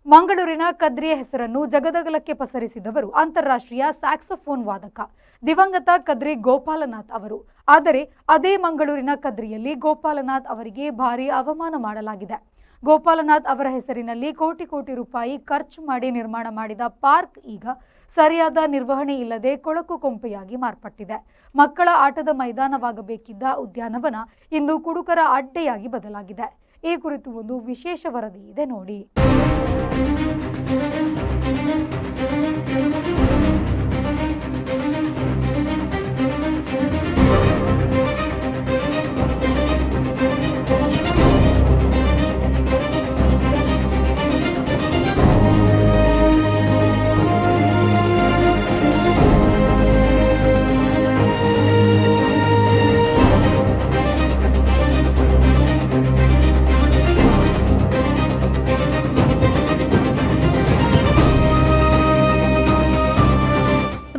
ಮಂಗಳೂರಿನ ಕದ್ರಿಯ ಹೆಸರನ್ನು ಜಗದಗಲಕ್ಕೆ ಪಸರಿಸಿದವರು ಅಂತಾರಾಷ್ಟ್ರೀಯ ಸ್ಯಾಕ್ಸೋಫೋನ್ ವಾದಕ ದಿವಂಗತ ಕದ್ರಿ ಗೋಪಾಲನಾಥ್ ಅವರು. ಆದರೆ ಅದೇ ಮಂಗಳೂರಿನ ಕದ್ರಿಯಲ್ಲಿ ಗೋಪಾಲನಾಥ್ ಅವರಿಗೆ ಭಾರಿ ಅವಮಾನ ಮಾಡಲಾಗಿದೆ. ಗೋಪಾಲನಾಥ್ ಅವರ ಹೆಸರಿನಲ್ಲಿ ಕೋಟಿ ಕೋಟಿ ರೂಪಾಯಿ ಖರ್ಚು ಮಾಡಿ ನಿರ್ಮಾಣ ಮಾಡಿದ ಪಾರ್ಕ್ ಈಗ ಸರಿಯಾದ ನಿರ್ವಹಣೆ ಇಲ್ಲದೆ ಕೊಳಕು ಕೊಂಪೆಯಾಗಿ ಮಾರ್ಪಟ್ಟಿದೆ. ಮಕ್ಕಳ ಆಟದ ಮೈದಾನವಾಗಬೇಕಿದ್ದ ಉದ್ಯಾನವನ ಇಂದು ಕುಡುಕರ ಅಡ್ಡೆಯಾಗಿ ಬದಲಾಗಿದೆ. ಈ ಕುರಿತು ಒಂದು ವಿಶೇಷ ವರದಿ ಇದೆ ನೋಡಿ.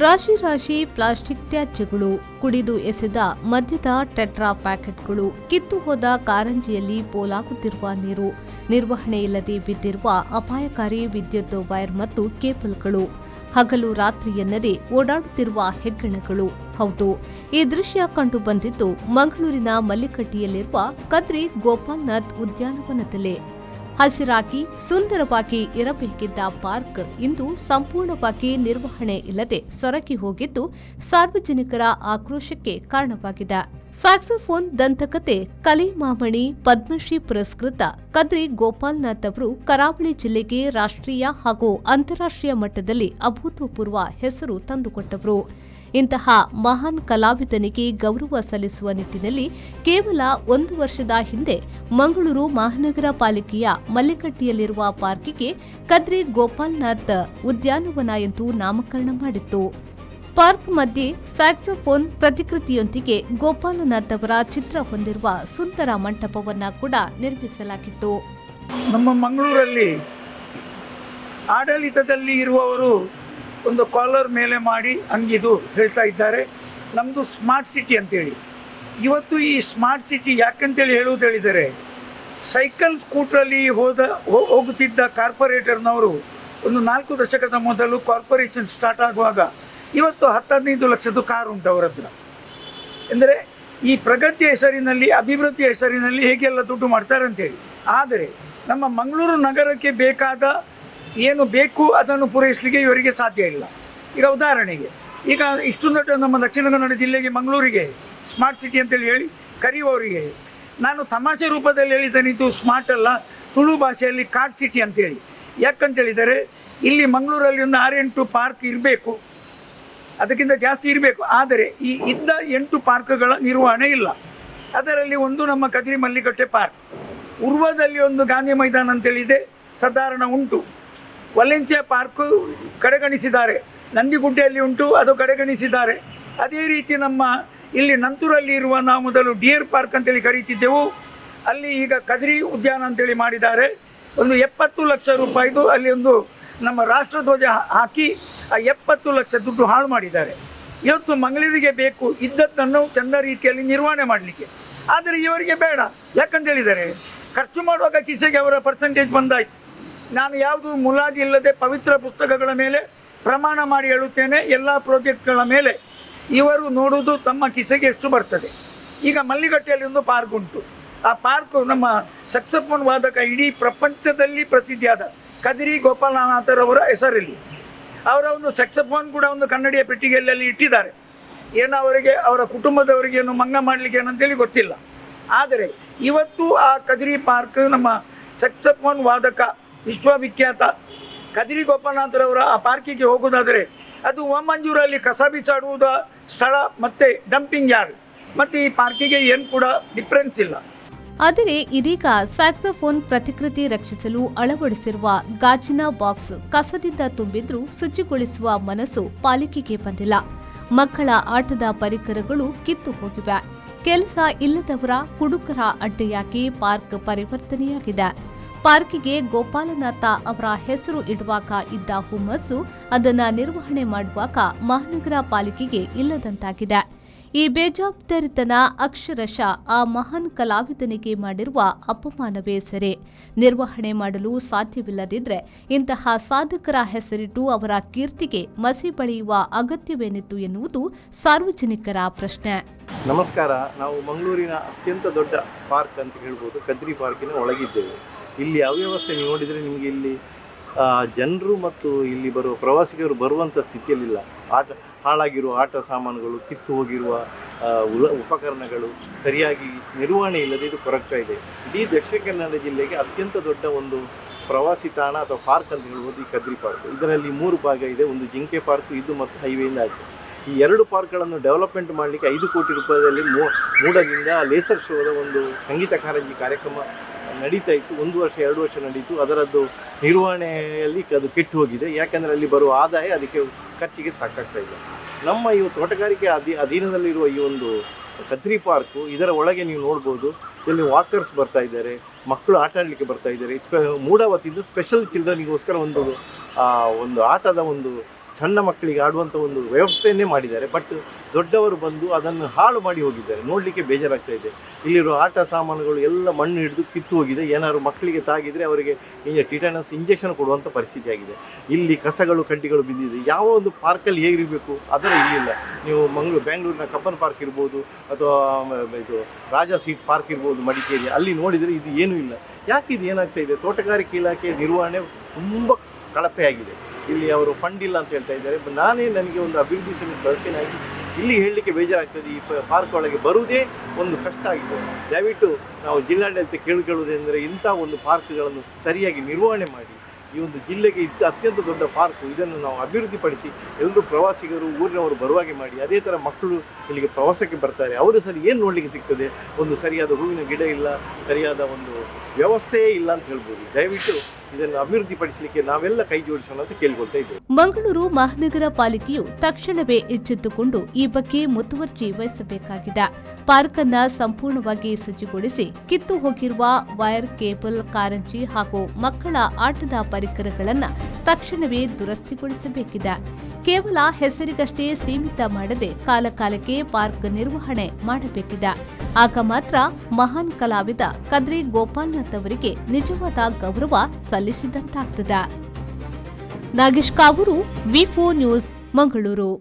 ರಾಶಿ ರಾಶಿ ಪ್ಲಾಸ್ಟಿಕ್ ತ್ಯಾಜ್ಯಗಳು, ಕುಡಿದು ಎಸೆದ ಮದ್ಯದ ಟೆಟ್ರಾ ಪ್ಯಾಕೆಟ್ಗಳು, ಕಿತ್ತು ಹೋದ ಕಾರಂಜಿಯಲ್ಲಿ ಪೋಲಾಗುತ್ತಿರುವ ನೀರು, ನಿರ್ವಹಣೆ ಇಲ್ಲದೆ ಬಿದ್ದಿರುವ ಅಪಾಯಕಾರಿ ವಿದ್ಯುತ್ ವೈರ್ ಮತ್ತು ಕೇಬಲ್ಗಳು, ಹಗಲು ರಾತ್ರಿ ಎನ್ನದೆ ಓಡಾಡುತ್ತಿರುವ ಹೆಗ್ಗಣಗಳು. ಹೌದು, ಈ ದೃಶ್ಯ ಕಂಡು ಬಂದಿದ್ದು ಮಂಗಳೂರಿನ ಮಲ್ಲಿಕಟ್ಟಿಯಲ್ಲಿರುವ ಕದ್ರಿ ಗೋಪಾಲನಾಥ್ ಉದ್ಯಾನವನದಲ್ಲೇ. ಹಸಿರಾಗಿ ಸುಂದರವಾಗಿ ಇರಬೇಕಿದ್ದ ಪಾರ್ಕ್ ಇಂದು ಸಂಪೂರ್ಣವಾಗಿ ನಿರ್ವಹಣೆ ಇಲ್ಲದೆ ಸೊರಗಿ ಹೋಗಿದ್ದು ಸಾರ್ವಜನಿಕರ ಆಕ್ರೋಶಕ್ಕೆ ಕಾರಣವಾಗಿದೆ. ಸ್ಯಾಕ್ಸೋಫೋನ್ ದಂತಕತೆ ಕಲೆಮಾಮಣಿ ಪದ್ಮಶ್ರೀ ಪುರಸ್ಕೃತ ಕದ್ರಿ ಗೋಪಾಲನಾಥ್ ಅವರು ಕರಾವಳಿ ಜಿಲ್ಲೆಗೆ ರಾಷ್ಟ್ರೀಯ ಹಾಗೂ ಅಂತಾರಾಷ್ಟ್ರೀಯ ಮಟ್ಟದಲ್ಲಿ ಅಭೂತಪೂರ್ವ ಹೆಸರು ತಂದುಕೊಟ್ಟವರು. ಇಂತಹ ಮಹಾನ್ ಕಲಾವಿದನಿಗೆ ಗೌರವ ಸಲ್ಲಿಸುವ ನಿಟ್ಟಿನಲ್ಲಿ ಕೇವಲ 1 ವರ್ಷದ ಹಿಂದೆ ಮಂಗಳೂರು ಮಹಾನಗರ ಪಾಲಿಕೆಯ ಮಲ್ಲಿಕಟ್ಟಿಯಲ್ಲಿರುವ ಪಾರ್ಕಿಗೆ ಕದ್ರಿ ಗೋಪಾಲನಾಥ್ ಉದ್ಯಾನವನ ಎಂದು ನಾಮಕರಣ ಮಾಡಿತ್ತು. ಪಾರ್ಕ್ ಮಧ್ಯೆ ಸ್ಯಾಕ್ಸೋಫೋನ್ ಪ್ರತಿಕೃತಿಯೊಂದಿಗೆ ಗೋಪಾಲನಾಥ್ ಅವರ ಚಿತ್ರ ಹೊಂದಿರುವ ಸುಂದರ ಮಂಟಪವನ್ನು ಕೂಡ ನಿರ್ಮಿಸಲಾಗಿತ್ತು. ನಮ್ಮ ಮಂಗಳೂರಲ್ಲಿ ಆಡಳಿತದಲ್ಲಿ ಇರುವವರು ಒಂದು ಕಾಲರ್ ಮೇಲೆ ಮಾಡಿ ಹಂಗಿದು ಹೇಳ್ತಾ ಇದ್ದಾರೆ, ನಮ್ಮದು ಸ್ಮಾರ್ಟ್ ಸಿಟಿ ಅಂತೇಳಿ. ಇವತ್ತು ಈ ಸ್ಮಾರ್ಟ್ ಸಿಟಿ ಯಾಕಂತೇಳಿ ಹೇಳುವುದು ಹೇಳಿದರೆ, ಸೈಕಲ್ ಸ್ಕೂಟ್ರಲ್ಲಿ ಹೋಗುತ್ತಿದ್ದ ಕಾರ್ಪೊರೇಟರ್ನವರು ಒಂದು 4 ದಶಕದ ಮೊದಲು ಕಾರ್ಪೊರೇಷನ್ ಸ್ಟಾರ್ಟ್ ಆಗುವಾಗ ಇವತ್ತು 10-15 ಲಕ್ಷದ ಕಾರು ಉಂಟು ಅವರ ಹತ್ರ. ಅಂದರೆ ಈ ಪ್ರಗತಿಯ ಹೆಸರಿನಲ್ಲಿ, ಅಭಿವೃದ್ಧಿಯ ಹೆಸರಿನಲ್ಲಿ ಹೇಗೆಲ್ಲ ದುಡ್ಡು ಮಾಡ್ತಾರೆ ಅಂತೇಳಿ. ಆದರೆ ನಮ್ಮ ಮಂಗಳೂರು ನಗರಕ್ಕೆ ಬೇಕಾದ ಏನು ಬೇಕು ಅದನ್ನು ಪೂರೈಸಲಿಕ್ಕೆ ಇವರಿಗೆ ಸಾಧ್ಯ ಇಲ್ಲ. ಈಗ ಉದಾಹರಣೆಗೆ, ಈಗ ಇಷ್ಟು ದೊಡ್ಡ ನಮ್ಮ ದಕ್ಷಿಣ ಕನ್ನಡ ಜಿಲ್ಲೆಗೆ ಮಂಗಳೂರಿಗೆ ಸ್ಮಾರ್ಟ್ ಸಿಟಿ ಅಂತೇಳಿ ಹೇಳಿ ಕರೆಯುವವರಿಗೆ ನಾನು ತಮಾಷೆ ರೂಪದಲ್ಲಿ ಹೇಳಿದ್ದೇನೆ, ಇದು ಸ್ಮಾರ್ಟ್ ಅಲ್ಲ, ತುಳು ಭಾಷೆಯಲ್ಲಿ ಕಾರ್ಡ್ ಸಿಟಿ ಅಂತೇಳಿ. ಯಾಕಂತೇಳಿದರೆ ಇಲ್ಲಿ ಮಂಗಳೂರಲ್ಲಿ ಒಂದು 6-8 ಪಾರ್ಕ್ ಇರಬೇಕು, ಅದಕ್ಕಿಂತ ಜಾಸ್ತಿ ಇರಬೇಕು. ಆದರೆ ಈ ಇದ್ದ 8 ಪಾರ್ಕ್ಗಳ ನಿರ್ವಹಣೆ ಇಲ್ಲ. ಅದರಲ್ಲಿ ಒಂದು ನಮ್ಮ ಕದ್ರಿ ಮಲ್ಲಿಕಟ್ಟೆ ಪಾರ್ಕ್, ಉರ್ವದಲ್ಲಿ ಒಂದು ಗಾಂಧಿ ಮೈದಾನ ಅಂತೇಳಿದೆ, ಸಾಧಾರಣ ಉಂಟು. ವಲೆಂಚೆ ಪಾರ್ಕು ಕಡೆಗಣಿಸಿದ್ದಾರೆ, ನಂದಿಗುಡ್ಡೆಯಲ್ಲಿ ಉಂಟು, ಅದು ಕಡೆಗಣಿಸಿದ್ದಾರೆ. ಅದೇ ರೀತಿ ನಮ್ಮ ಇಲ್ಲಿ ನಂತೂರಲ್ಲಿ ಇರುವ, ನಾವು ಮೊದಲು ಡಿಯರ್ ಪಾರ್ಕ್ ಅಂತೇಳಿ ಕರೀತಿದ್ದೆವು, ಅಲ್ಲಿ ಈಗ ಕದ್ರಿ ಉದ್ಯಾನ ಅಂತೇಳಿ ಮಾಡಿದ್ದಾರೆ. ಒಂದು 70 ಲಕ್ಷ ರೂಪಾಯಿದು ಅಲ್ಲಿ ಒಂದು ನಮ್ಮ ರಾಷ್ಟ್ರಧ್ವಜ ಹಾಕಿ ಆ 70 ಲಕ್ಷ ದುಡ್ಡು ಹಾಳು ಮಾಡಿದ್ದಾರೆ. ಇವತ್ತು ಮಂಗಳೂರಿಗೆ ಬೇಕು ಇದ್ದದ್ದನ್ನು ಚೆಂದ ರೀತಿಯಲ್ಲಿ ನಿರ್ವಹಣೆ ಮಾಡಲಿಕ್ಕೆ. ಆದರೆ ಇವರಿಗೆ ಬೇಡ. ಯಾಕಂತೇಳಿದರೆ ಖರ್ಚು ಮಾಡುವಾಗ ಕಿಸೆಗೆ ಅವರ ಪರ್ಸೆಂಟೇಜ್ ಬಂದಾಯಿತು. ನಾನು ಯಾವುದು ಮುಲಾಜಿ ಇಲ್ಲದೆ ಪವಿತ್ರ ಪುಸ್ತಕಗಳ ಮೇಲೆ ಪ್ರಮಾಣ ಮಾಡಿ ಹೇಳುತ್ತೇನೆ, ಎಲ್ಲ ಪ್ರಾಜೆಕ್ಟ್ಗಳ ಮೇಲೆ ಇವರು ನೋಡುವುದು ತಮ್ಮ ಕಿಸೆಗೆ ಎಷ್ಟು ಬರ್ತದೆ. ಈಗ ಮಲ್ಲಿಗಟ್ಟೆಯಲ್ಲಿ ಒಂದು ಪಾರ್ಕ್ ಉಂಟು. ಆ ಪಾರ್ಕು ನಮ್ಮ ಸ್ಯಾಕ್ಸೋಫೋನ್ ವಾದಕ ಇಡೀ ಪ್ರಪಂಚದಲ್ಲಿ ಪ್ರಸಿದ್ಧಿಯಾದ ಕದ್ರಿ ಗೋಪಾಲನಾಥರವರ ಹೆಸರಲ್ಲಿ. ಅವರ ಒಂದು ಸ್ಯಾಕ್ಸೋಫೋನ್ ಕೂಡ ಒಂದು ಕನ್ನಡಿಯ ಪೆಟ್ಟಿಗೆಯಲ್ಲಿ ಇಟ್ಟಿದ್ದಾರೆ. ಏನೋ ಅವರಿಗೆ, ಅವರ ಕುಟುಂಬದವರಿಗೆ ಏನು ಮಂಗ ಮಾಡಲಿಕ್ಕೆ ಏನಂತೇಳಿ ಗೊತ್ತಿಲ್ಲ. ಆದರೆ ಇವತ್ತು ಆ ಕದ್ರಿ ಪಾರ್ಕ್ ನಮ್ಮ ಸ್ಯಾಕ್ಸೋಫೋನ್ ವಾದಕ ವಿಶ್ವವಿಖ್ಯಾತ ಕದ್ರಿ ಗೋಪಾಲನಾಥರವರ ಆ ಪಾರ್ಕಿಗೆ ಹೋಗೋದಾದರೆ ಅದು ಮಂಜೂರಲ್ಲಿ ಕಸ ಬಿಸಾಡುವುದ ಸ್ಥಳ ಮತ್ತು ಡಂಪಿಂಗ್ ಯಾರ್ಡ್, ಮತ್ತು ಈ ಪಾರ್ಕಿಗೆ ಏನು ಕೂಡ ಡಿಫ್ರೆನ್ಸ್ ಇಲ್ಲ. ಆದರೆ ಇದೀಗ ಸ್ಯಾಕ್ಸೋಫೋನ್ ಪ್ರತಿಕೃತಿ ರಕ್ಷಿಸಲು ಅಳವಡಿಸಿರುವ ಗಾಜಿನ ಬಾಕ್ಸ್ ಕಸದಿಂದ ತುಂಬಿದ್ರೂ ಶುಚಿಗೊಳಿಸುವ ಮನಸ್ಸು ಪಾಲಿಕೆಗೆ ಬಂದಿಲ್ಲ. ಮಕ್ಕಳ ಆಟದ ಪರಿಕರಗಳು ಕಿತ್ತು ಹೋಗಿವೆ. ಕೆಲಸ ಇಲ್ಲದವರ ಕುಡುಕರ ಅಡ್ಡೆಯಾಗಿ ಪಾರ್ಕ್ ಪರಿವರ್ತನೆಯಾಗಿದೆ. ಪಾರ್ಕಿಗೆ ಗೋಪಾಲನಾಥ ಅವರ ಹೆಸರು ಇಡುವಾಗ ಇದ್ದ ಹುಮ್ಮಸ್ಸು ಅದನ್ನು ನಿರ್ವಹಣೆ ಮಾಡುವಾಗ ಮಹಾನಗರ ಪಾಲಿಕೆಗೆ ಇಲ್ಲದಂತಾಗಿದೆ. ಈ ಬೇಜವಾಬ್ದಾರಿತನ ಅಕ್ಷರಶಃ ಆ ಮಹಾನ್ ಕಲಾವಿದನಿಗೆ ಮಾಡಿರುವ ಅಪಮಾನವೇ ಸರಿ. ನಿರ್ವಹಣೆ ಮಾಡಲು ಸಾಧ್ಯವಿಲ್ಲದಿದ್ದರೆ ಇಂತಹ ಸಾಧಕರ ಹೆಸರಿಟ್ಟು ಅವರ ಕೀರ್ತಿಗೆ ಮಸಿ ಬಳಿಯುವ ಅಗತ್ಯವೇನಿತ್ತು ಎನ್ನುವುದು ಸಾರ್ವಜನಿಕರ ಪ್ರಶ್ನೆ. ನಮಸ್ಕಾರ. ನಾವು ಮಂಗಳೂರಿನ ಅತ್ಯಂತ ದೊಡ್ಡ ಪಾರ್ಕ್ ಅಂತ ಹೇಳ್ಬೋದು, ಕದ್ರಿ ಪಾರ್ಕಿನ ಒಳಗಿದ್ದೇವೆ. ಇಲ್ಲಿ ಅವ್ಯವಸ್ಥೆ ನೀವು ನೋಡಿದರೆ ನಿಮಗೆ ಇಲ್ಲಿ ಜನರು ಮತ್ತು ಇಲ್ಲಿ ಬರುವ ಪ್ರವಾಸಿಗರು ಬರುವಂಥ ಸ್ಥಿತಿಯಲ್ಲಿಲ್ಲ. ಹಾಳಾಗಿರುವ ಆಟ ಸಾಮಾನುಗಳು, ಕಿತ್ತು ಹೋಗಿರುವ ಉಪಕರಣಗಳು, ಸರಿಯಾಗಿ ನಿರ್ವಹಣೆ ಇಲ್ಲದೆ ಇದು ಕೊರಗ್ತಾ ಇದೆ. ಇಡೀ ದಕ್ಷಿಣ ಕನ್ನಡ ಜಿಲ್ಲೆಗೆ ಅತ್ಯಂತ ದೊಡ್ಡ ಒಂದು ಪ್ರವಾಸಿ ತಾಣ ಅಥವಾ ಪಾರ್ಕ್ ಅಂತ ಹೇಳ್ಬೋದು ಈ ಕದ್ರಿ ಪಾರ್ಕ್. ಇದರಲ್ಲಿ 3 ಭಾಗ ಇದೆ. ಒಂದು ಜಿಂಕೆ ಪಾರ್ಕ್, ಇದು ಮತ್ತು ಹೈವೇಯಿಂದ ಆಚೆ. ಈ 2 ಪಾರ್ಕ್ಗಳನ್ನು ಡೆವಲಪ್ಮೆಂಟ್ ಮಾಡಲಿಕ್ಕೆ 5 ಕೋಟಿ ರೂಪಾಯಿಯಲ್ಲಿ ಮೂಡದಿಂದ ಲೇಸರ್ ಶೋದ ಒಂದು ಸಂಗೀತ ಕಾರಂಜಿ ಕಾರ್ಯಕ್ರಮ ನಡೀತಾ ಇತ್ತು. 1 ವರ್ಷ 2 ವರ್ಷ ನಡೀತು. ಅದರದ್ದು ನಿರ್ವಹಣೆಯಲ್ಲಿ ಅದು ಕೆಟ್ಟು ಹೋಗಿದೆ. ಯಾಕೆಂದರೆ ಅಲ್ಲಿ ಬರುವ ಆದಾಯ ಅದಕ್ಕೆ ಖರ್ಚಿಗೆ ಸಾಕಾಗ್ತಾ ಇದೆ. ನಮ್ಮ ಈ ತೋಟಗಾರಿಕೆ ಅಧೀನದಲ್ಲಿರುವ ಈ ಒಂದು ಕದ್ರಿ ಪಾರ್ಕು, ಇದರ ಒಳಗೆ ನೀವು ನೋಡ್ಬೋದು, ಇಲ್ಲಿ ವಾಕರ್ಸ್ ಬರ್ತಾ ಇದ್ದಾರೆ, ಮಕ್ಕಳು ಆಟ ಆಡಲಿಕ್ಕೆ ಬರ್ತಾ ಇದ್ದಾರೆ. ಮೂಡಾವತಿಯಿಂದ ಸ್ಪೆಷಲ್ ಚಿಲ್ಡ್ರನಿಗೋಸ್ಕರ ಒಂದು ಆಟದ ಒಂದು ಸಣ್ಣ ಮಕ್ಕಳಿಗೆ ಆಡುವಂಥ ಒಂದು ವ್ಯವಸ್ಥೆಯನ್ನೇ ಮಾಡಿದ್ದಾರೆ. ಬಟ್ ದೊಡ್ಡವರು ಬಂದು ಅದನ್ನು ಹಾಳು ಮಾಡಿ ಹೋಗಿದ್ದಾರೆ. ನೋಡಲಿಕ್ಕೆ ಬೇಜಾರಾಗ್ತಾ ಇದೆ. ಇಲ್ಲಿರುವ ಆಟ ಸಾಮಾನುಗಳು ಎಲ್ಲ ಮಣ್ಣು ಹಿಡಿದು ಕಿತ್ತು ಹೋಗಿದೆ. ಏನಾದ್ರು ಮಕ್ಕಳಿಗೆ ತಾಗಿದರೆ ಅವರಿಗೆ ಟಿಟಾನಸ್ ಇಂಜೆಕ್ಷನ್ ಕೊಡುವಂಥ ಪರಿಸ್ಥಿತಿ ಆಗಿದೆ. ಇಲ್ಲಿ ಕಸಗಳು ಕಡ್ಡಿಗಳು ಬಿದ್ದಿದೆ. ಯಾವ ಒಂದು ಪಾರ್ಕಲ್ಲಿ ಹೇಗಿರಬೇಕು ಅದರ ಇಲ್ಲಿಲ್ಲ. ನೀವು ಬ್ಯಾಂಗ್ಳೂರಿನ ಕಬ್ಬನ್ ಪಾರ್ಕ್ ಇರ್ಬೋದು, ಅಥವಾ ಇದು ರಾಜಾ ಸೀಟ್ ಪಾರ್ಕ್ ಇರ್ಬೋದು ಮಡಿಕೇರಿ, ಅಲ್ಲಿ ನೋಡಿದರೆ ಇದು ಏನೂ ಇಲ್ಲ. ಯಾಕೆ ಇದು ಏನಾಗ್ತಾ ಇದೆ? ತೋಟಗಾರಿಕೆ ಇಲಾಖೆ ನಿರ್ವಹಣೆ ತುಂಬ ಕಳಪೆಯಾಗಿದೆ. ಇಲ್ಲಿ ಅವರು ಫಂಡ್ ಇಲ್ಲ ಅಂತ ಹೇಳ್ತಾ ಇದ್ದಾರೆ. ನನಗೆ ಒಂದು ಅಭಿವೃದ್ಧಿ ಸಮಿತಿ ಸದಸ್ಯನಾಗಿ ಇಲ್ಲಿ ಹೇಳಲಿಕ್ಕೆ ಬೇಜಾರಾಗ್ತದೆ. ಈ ಪಾರ್ಕ್ ಒಳಗೆ ಬರುವುದೇ ಒಂದು ಕಷ್ಟ ಆಗಿದೆ. ದಯವಿಟ್ಟು ನಾವು ಜಿಲ್ಲಾಡಳಿತ ಕೇಳಿಕೊಳ್ಳುವುದೆಂದರೆ ಇಂಥ ಒಂದು ಪಾರ್ಕ್ಗಳನ್ನು ಸರಿಯಾಗಿ ನಿರ್ವಹಣೆ ಮಾಡಿ, ಈ ಒಂದು ಜಿಲ್ಲೆಗೆ ಅತ್ಯಂತ ದೊಡ್ಡ ಪಾರ್ಕು, ಇದನ್ನು ನಾವು ಅಭಿವೃದ್ಧಿಪಡಿಸಿ ಎಲ್ಲರೂ ಪ್ರವಾಸಿಗರು ಊರಿನವರು ಬರುವಾಗೆ ಮಾಡಿ. ಅದೇ ಥರ ಮಕ್ಕಳು ಇಲ್ಲಿಗೆ ಪ್ರವಾಸಕ್ಕೆ ಬರ್ತಾರೆ, ಅವರು ಸರಿ ಏನು ನೋಡಲಿಕ್ಕೆ ಸಿಗ್ತದೆ? ಒಂದು ಸರಿಯಾದ ಹೂವಿನ ಗಿಡ ಇಲ್ಲ, ಸರಿಯಾದ ಒಂದು ವ್ಯವಸ್ಥೆಯೇ ಇಲ್ಲ ಅಂತ ಹೇಳ್ಬೋದು. ದಯವಿಟ್ಟು ಇದನ್ನು ಅಭಿವೃದ್ಧಿಪಡಿಸಲಿಕ್ಕೆ ನಾವೆಲ್ಲ ಕೈ ಜೋಡಿಸೋಣ ಅಂತ ಕೇಳ್ಕೊಳ್ತಾ ಇದ್ದೇವೆ. ಮಂಗಳೂರು ಮಹಾನಗರ ಪಾಲಿಕೆಯು ತಕ್ಷಣವೇ ಎಚ್ಚೆತ್ತುಕೊಂಡು ಈ ಬಗ್ಗೆ ಮುತುವರ್ಜಿ ವಹಿಸಬೇಕಾಗಿದೆ. ಪಾರ್ಕ್ ಅನ್ನ ಸಂಪೂರ್ಣವಾಗಿ ಶುಚಿಗೊಳಿಸಿ ಕಿತ್ತು ಹೋಗಿರುವ ವೈರ್, ಕೇಬಲ್, ಕಾರಂಜಿ ಹಾಗೂ ಮಕ್ಕಳ ಆಟದ ಪರಿಕರಗಳನ್ನು ತಕ್ಷಣವೇ ದುರಸ್ತಿಗೊಳಿಸಬೇಕಿದೆ. ಕೇವಲ ಹೆಸರಿಗಷ್ಟೇ ಸೀಮಿತ ಮಾಡದೆ ಕಾಲಕಾಲಕ್ಕೆ ಪಾರ್ಕ್ ನಿರ್ವಹಣೆ ಮಾಡಬೇಕಿದೆ. ಆಗ ಮಾತ್ರ ಮಹಾನ್ ಕಲಾವಿದ ಕದ್ರಿ ಗೋಪಾಲನಾಥ್ ಅವರಿಗೆ ನಿಜವಾದ ಗೌರವ ಸಲ್ಲಿಸಿದಂತಾಗ್ತದೆ. ನಾಗೇಶ್ ಕಾವೂರು, ವಿ4 ನ್ಯೂಸ್, ಮಂಗಳೂರು.